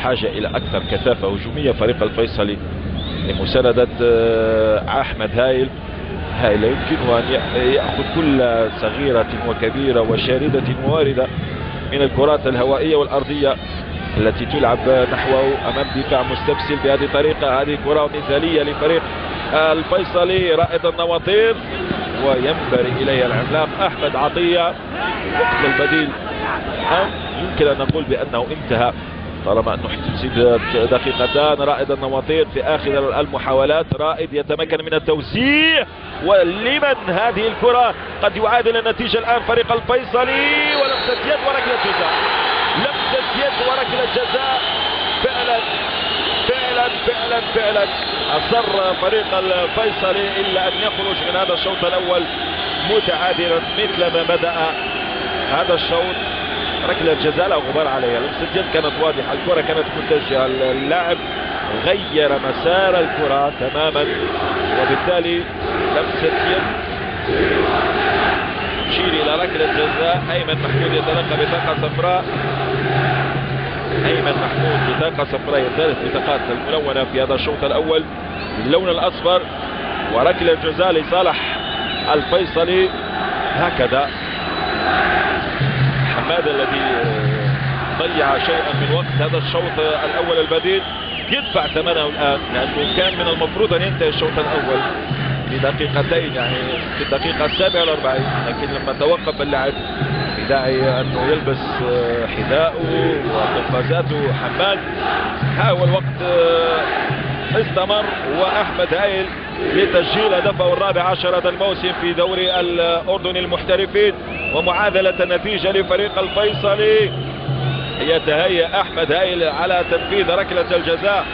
بحاجة إلى أكثر كثافة هجومية. فريق الفيصلي لمساندة أحمد هايل يمكن أن يأخذ كل صغيرة وكبيرة وشاردة وواردة من الكرات الهوائية والأرضية التي تلعب نحوه أمام دفاع مستبسل بهذه الطريقة. هذه كرة مثالية لفريق الفيصلي رائد النواطير، وينبري إليه العملاق أحمد عطية. وقت البديل يمكن أن نقول بأنه انتهى طالما أنه احتسب دقيقتان. رائد النواطير في آخر المحاولات، رائد يتمكن من التوزيع، ولمن هذه الكرة قد يعادل النتيجة الآن فريق الفيصلي. ولمسة يد وركلة جزاء، لمسة يد وركلة جزاء. فعلا فعلا فعلا فعلا أصر فريق الفيصلي إلا أن يخرج من هذا الشوط الأول متعادلا مثل ما بدأ هذا الشوط. ركلة جزاء لا غبار عليها، لمسة يد كانت واضحة، الكرة كانت متجهة، اللاعب غير مسار الكرة تماما، وبالتالي لمسة يد تشير إلى ركلة جزاء. أيمن محمود يتلقى بطاقة صفراء، أيمن محمود بطاقة صفراء، الثالث بطاقات الملونة في هذا الشوط الأول باللون الأصفر، وركلة جزاء لصالح الفيصلي. هكذا حماد الذي ضيع شيئا من وقت هذا الشوط الأول البديل يدفع ثمنه الآن، لأنه كان من المفروض أن ينتهي الشوط الأول بدقيقتين، يعني في الدقيقة 47، لكن لما توقف اللاعب بداعي أنه يلبس حذاءه وقفازاته حماد حاول وقت استمر، وأحمد هايل لتسجيل هدفه الرابع عشر هذا الموسم في دوري الأردن المحترفين، ومعادلة النتيجة لفريق الفيصلي. يتهيأ أحمد هايل على تنفيذ ركلة الجزاء،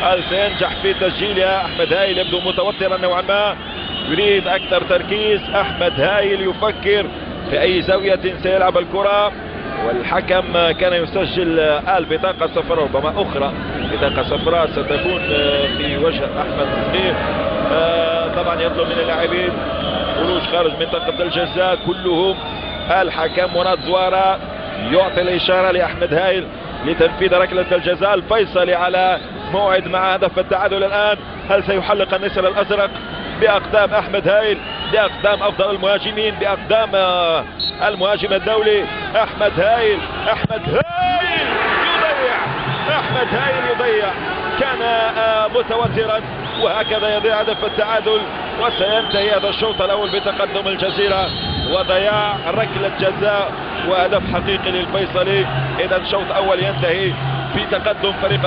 هل سينجح في تسجيلها؟ أحمد هايل يبدو متوترا نوعا ما، يريد أكثر تركيز. أحمد هايل يفكر في أي زاوية سيلعب الكرة، والحكم كان يسجل البطاقة الصفراء، ربما أخرى بطاقة صفراء ستكون في وجه أحمد صغير. طبعا يطلب من اللاعبين خروج خارج منطقة الجزاء كلهم. الحكم مراد زوارة يعطي الإشارة لأحمد هايل لتنفيذ ركلة الجزاء. الفيصلي على موعد مع هدف التعادل الآن، هل سيحلق النسر الأزرق بأقدام أحمد هايل، بأقدام أفضل المهاجمين، بأقدام المهاجم الدولي أحمد هايل؟ أحمد هايل يضيع، أحمد هايل يضيع، كان متوترا وهكذا يضيع هدف التعادل، وسينتهي هذا الشوط الأول بتقدم الجزيرة وضياع ركلة جزاء وهدف حقيقي للفيصلي. إذا الشوط الأول ينتهي في تقدم فريق